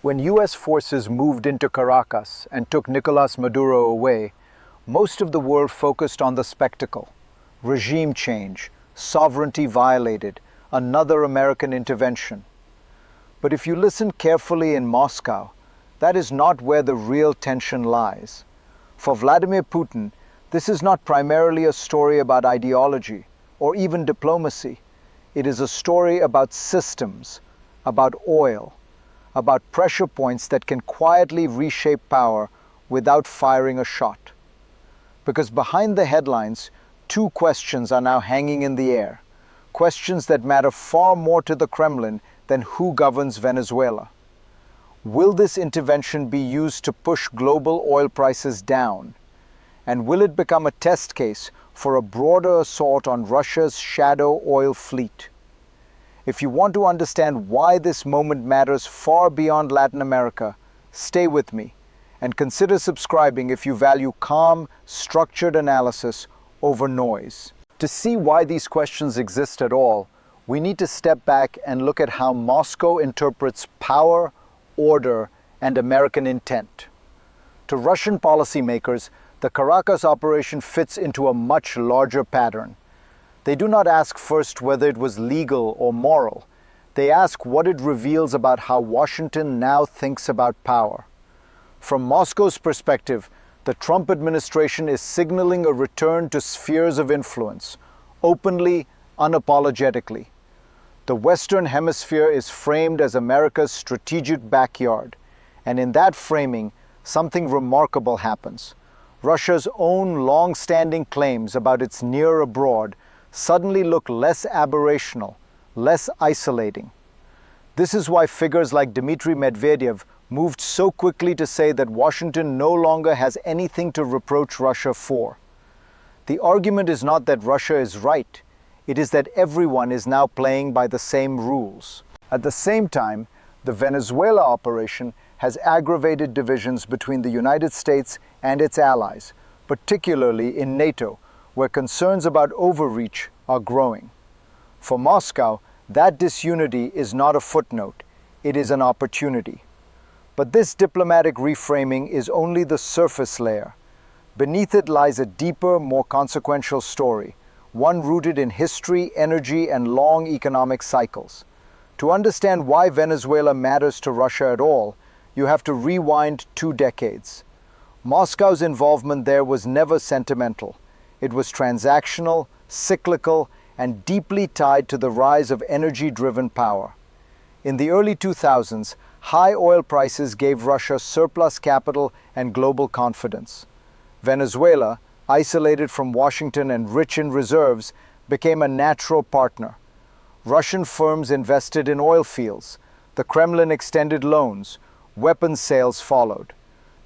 When U.S. forces moved into Caracas and took Nicolas Maduro away, most of the world focused on the spectacle. Regime change, sovereignty violated, another American intervention. But if you listen carefully in Moscow, that is not where the real tension lies. For Vladimir Putin, this is not primarily a story about ideology or even diplomacy. It is a story about systems, about oil, about pressure points that can quietly reshape power without firing a shot. Because behind the headlines, two questions are now hanging in the air. Questions that matter far more to the Kremlin than who governs Venezuela. Will this intervention be used to push global oil prices down? And will it become a test case for a broader assault on Russia's shadow oil fleet? If you want to understand why this moment matters far beyond Latin America, stay with me and consider subscribing if you value calm, structured analysis over noise. To see why these questions exist at all, we need to step back and look at how Moscow interprets power, order, and American intent. To Russian policymakers, the Caracas operation fits into a much larger pattern. They do not ask first whether it was legal or moral. They ask what it reveals about how Washington now thinks about power. From Moscow's perspective, the Trump administration is signaling a return to spheres of influence, openly, unapologetically. The Western Hemisphere is framed as America's strategic backyard, and in that framing, something remarkable happens. Russia's own long-standing claims about its near abroad suddenly look less aberrational, less isolating. This is why figures like Dmitry Medvedev moved so quickly to say that Washington no longer has anything to reproach Russia for. The argument is not that Russia is right, it is that everyone is now playing by the same rules. At the same time, the Venezuela operation has aggravated divisions between the United States and its allies, particularly in NATO, where concerns about overreach are growing. For Moscow, that disunity is not a footnote, it is an opportunity. But this diplomatic reframing is only the surface layer. Beneath it lies a deeper, more consequential story, one rooted in history, energy, and long economic cycles. To understand why Venezuela matters to Russia at all, you have to rewind 2 decades. Moscow's involvement there was never sentimental. It was transactional, cyclical, and deeply tied to the rise of energy-driven power. In the early 2000s, high oil prices gave Russia surplus capital and global confidence. Venezuela, isolated from Washington and rich in reserves, became a natural partner. Russian firms invested in oil fields. The Kremlin extended loans. Weapons sales followed.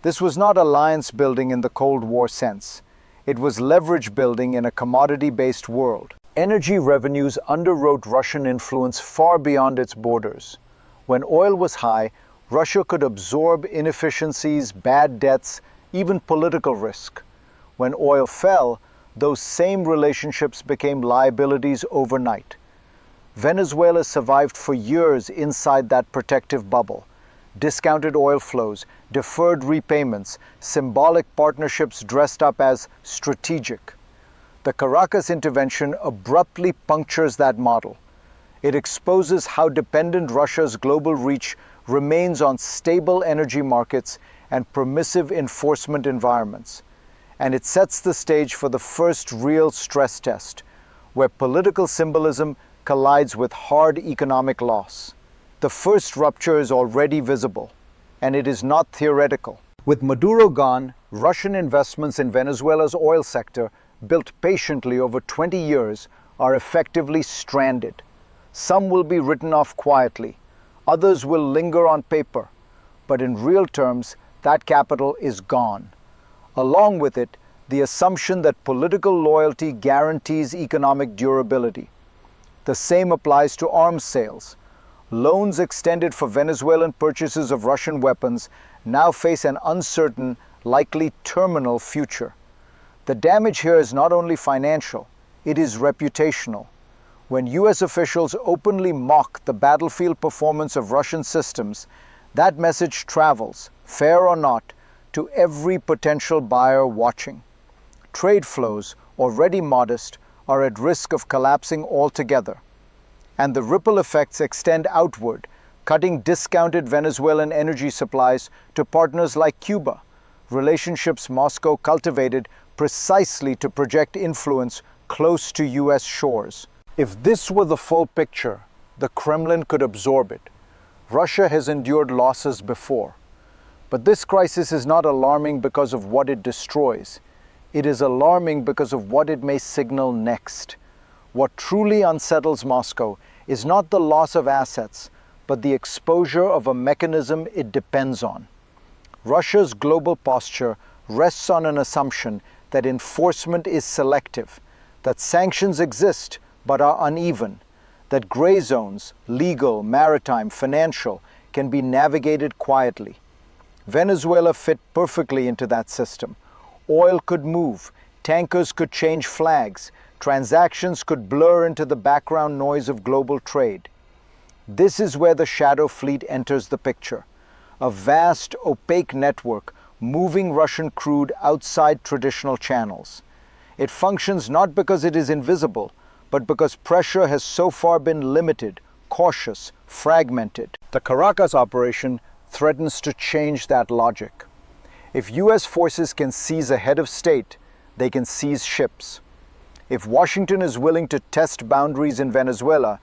This was not alliance building in the Cold War sense. It was leverage building in a commodity-based world. Energy revenues underwrote Russian influence far beyond its borders. When oil was high, Russia could absorb inefficiencies, bad debts, even political risk. When oil fell, those same relationships became liabilities overnight. Venezuela survived for years inside that protective bubble. Discounted oil flows, deferred repayments, symbolic partnerships dressed up as strategic. The Caracas intervention abruptly punctures that model. It exposes how dependent Russia's global reach remains on stable energy markets and permissive enforcement environments. And it sets the stage for the first real stress test, where political symbolism collides with hard economic loss. The first rupture is already visible, and it is not theoretical. With Maduro gone, Russian investments in Venezuela's oil sector, built patiently over 20 years, are effectively stranded. Some will be written off quietly, others will linger on paper, but in real terms, that capital is gone. Along with it, the assumption that political loyalty guarantees economic durability. The same applies to arms sales. Loans extended for Venezuelan purchases of Russian weapons now face an uncertain, likely terminal future. The damage here is not only financial, it is reputational. When U.S. officials openly mock the battlefield performance of Russian systems, That message travels, fair or not, to every potential buyer watching. Trade flows, already modest, are at risk of collapsing altogether. And the ripple effects extend outward, cutting discounted Venezuelan energy supplies to partners like Cuba, relationships Moscow cultivated precisely to project influence close to U.S. shores. If this were the full picture, the Kremlin could absorb it. Russia has endured losses before. But this crisis is not alarming because of what it destroys. It is alarming because of what it may signal next. What truly unsettles Moscow is not the loss of assets, but the exposure of a mechanism it depends on. Russia's global posture rests on an assumption that enforcement is selective, that sanctions exist but are uneven, that gray zones, legal, maritime, financial, can be navigated quietly. Venezuela fit perfectly into that system. Oil could move, tankers could change flags, transactions could blur into the background noise of global trade. This is where the shadow fleet enters the picture, a vast, opaque network moving Russian crude outside traditional channels. It functions not because it is invisible, but because pressure has so far been limited, cautious, fragmented. The Caracas operation threatens to change that logic. If U.S. forces can seize a head of state, they can seize ships. If Washington is willing to test boundaries in Venezuela,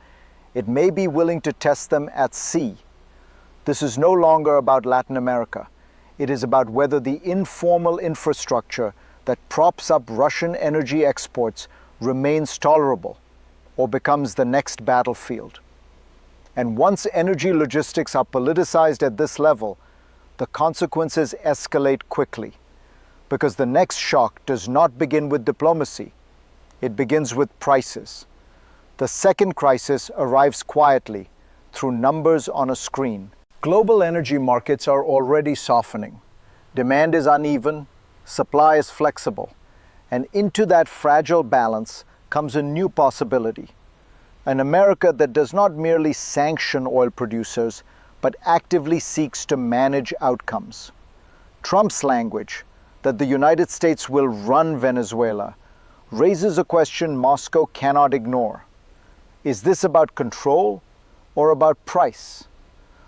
it may be willing to test them at sea. This is no longer about Latin America. It is about whether the informal infrastructure that props up Russian energy exports remains tolerable or becomes the next battlefield. And once energy logistics are politicized at this level, the consequences escalate quickly, because the next shock does not begin with diplomacy. It begins with prices. The second crisis arrives quietly, through numbers on a screen. Global energy markets are already softening. Demand is uneven, supply is flexible, and into that fragile balance comes a new possibility. An America that does not merely sanction oil producers, but actively seeks to manage outcomes. Trump's language, that the United States will run Venezuela, raises a question Moscow cannot ignore. Is this about control or about price?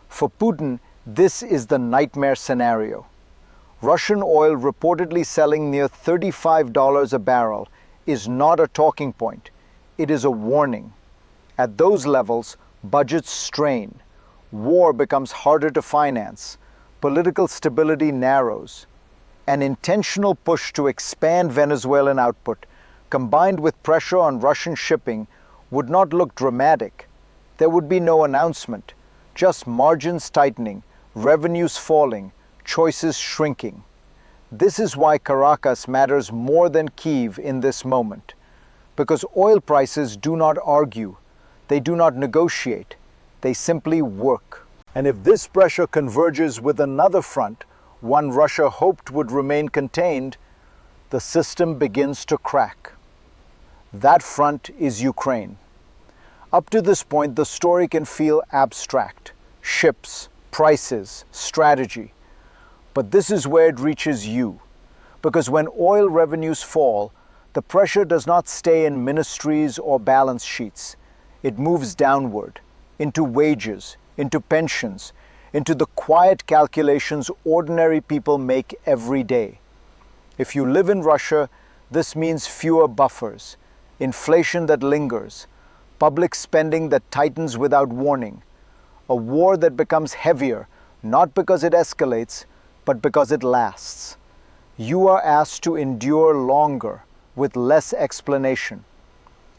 For Putin, this is the nightmare scenario. Russian oil reportedly selling near $35 a barrel is not a talking point. It is a warning. At those levels, budgets strain. War becomes harder to finance. Political stability narrows. An intentional push to expand Venezuelan output, combined with pressure on Russian shipping, would not look dramatic. There would be no announcement, just margins tightening, revenues falling, choices shrinking. This is why Caracas matters more than Kyiv in this moment. Because oil prices do not argue, they do not negotiate, they simply work. And if this pressure converges with another front, one Russia hoped would remain contained, the system begins to crack. That front is Ukraine. Up to this point, the story can feel abstract. Ships, prices, strategy. But this is where it reaches you. Because when oil revenues fall, the pressure does not stay in ministries or balance sheets. It moves downward, into wages, into pensions, into the quiet calculations ordinary people make every day. If you live in Russia, this means fewer buffers, inflation that lingers, public spending that tightens without warning, a war that becomes heavier, not because it escalates, but because it lasts. You are asked to endure longer, with less explanation.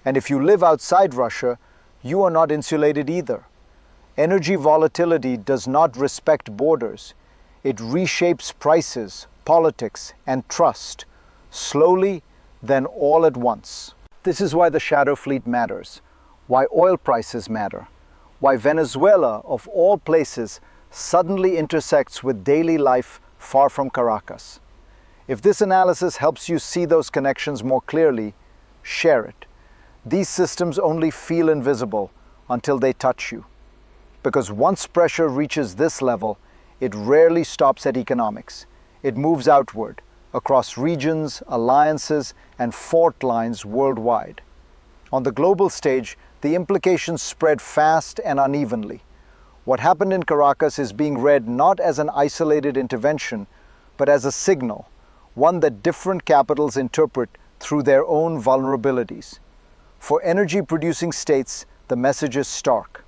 And if you live outside Russia, you are not insulated either. Energy volatility does not respect borders. It reshapes prices, politics, and trust, slowly, then all at once. This is why the shadow fleet matters, why oil prices matter, why Venezuela, of all places, suddenly intersects with daily life far from Caracas. If this analysis helps you see those connections more clearly, share it. These systems only feel invisible until they touch you. Because once pressure reaches this level, it rarely stops at economics. It moves outward, across regions, alliances, and fault lines worldwide. On the global stage, the implications spread fast and unevenly. What happened in Caracas is being read not as an isolated intervention, but as a signal, one that different capitals interpret through their own vulnerabilities. For energy-producing states, the message is stark.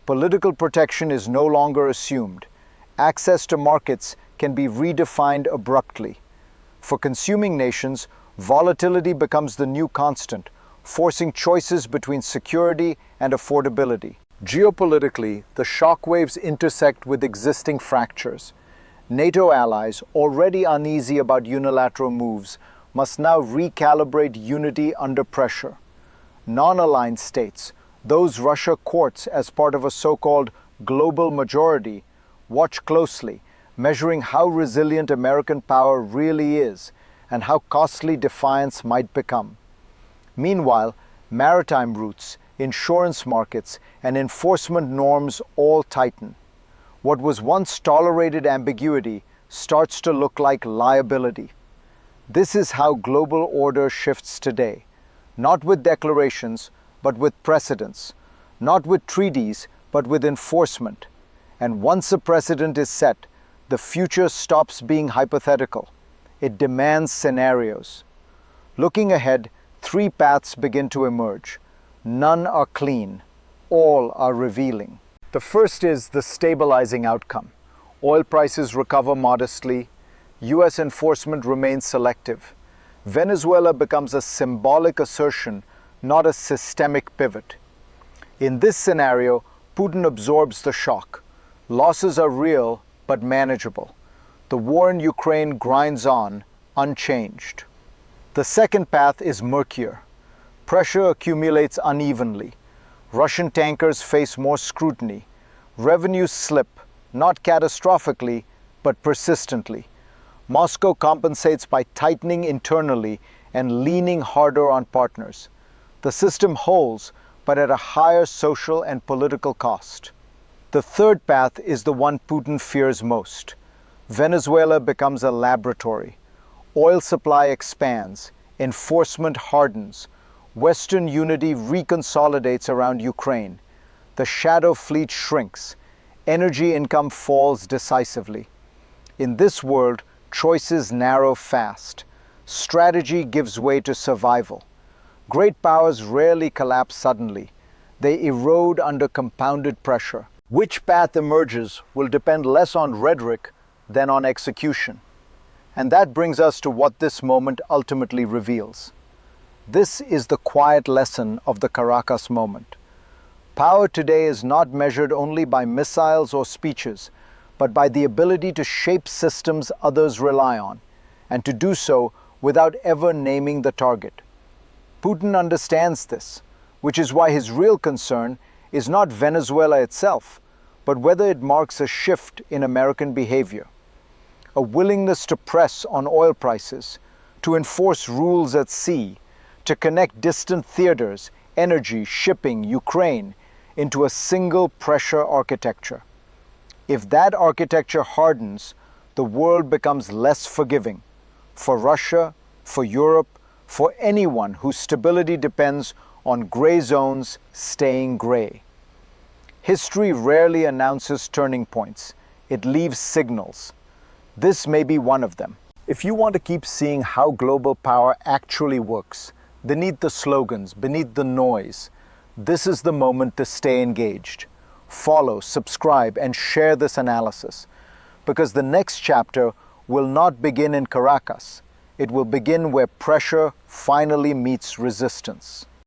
Political protection is no longer assumed. Access to markets can be redefined abruptly. For consuming nations, volatility becomes the new constant, forcing choices between security and affordability. Geopolitically, the shockwaves intersect with existing fractures. NATO allies, already uneasy about unilateral moves, must now recalibrate unity under pressure. Non-aligned states, those Russia courts as part of a so-called global majority, watch closely, measuring how resilient American power really is and how costly defiance might become. Meanwhile, maritime routes, insurance markets, and enforcement norms all tighten. What was once tolerated ambiguity starts to look like liability. This is how global order shifts today, not with declarations, but with precedents, not with treaties, but with enforcement. And once a precedent is set, the future stops being hypothetical. It demands scenarios. Looking ahead, three paths begin to emerge. None are clean. All are revealing. The first is the stabilizing outcome. Oil prices recover modestly. U.S. enforcement remains selective. Venezuela becomes a symbolic assertion, not a systemic pivot. In this scenario, Putin absorbs the shock. Losses are real, but manageable. The war in Ukraine grinds on, unchanged. The second path is murkier. Pressure accumulates unevenly. Russian tankers face more scrutiny. Revenues slip, not catastrophically, but persistently. Moscow compensates by tightening internally and leaning harder on partners. The system holds, but at a higher social and political cost. The third path is the one Putin fears most. Venezuela becomes a laboratory. Oil supply expands, enforcement hardens, Western unity reconsolidates around Ukraine. The shadow fleet shrinks. Energy income falls decisively. In this world, choices narrow fast. Strategy gives way to survival. Great powers rarely collapse suddenly. They erode under compounded pressure. Which path emerges will depend less on rhetoric than on execution. And that brings us to what this moment ultimately reveals. This is the quiet lesson of the Caracas moment. Power today is not measured only by missiles or speeches, but by the ability to shape systems others rely on, and to do so without ever naming the target. Putin understands this, which is why his real concern is not Venezuela itself, but whether it marks a shift in American behavior. A willingness to press on oil prices, to enforce rules at sea, to connect distant theaters, energy, shipping, Ukraine, into a single pressure architecture. If that architecture hardens, the world becomes less forgiving for Russia, for Europe, for anyone whose stability depends on gray zones staying gray. History rarely announces turning points. It leaves signals. This may be one of them. If you want to keep seeing how global power actually works, beneath the slogans, beneath the noise, this is the moment to stay engaged. Follow, subscribe, and share this analysis. Because the next chapter will not begin in Caracas. It will begin where pressure finally meets resistance.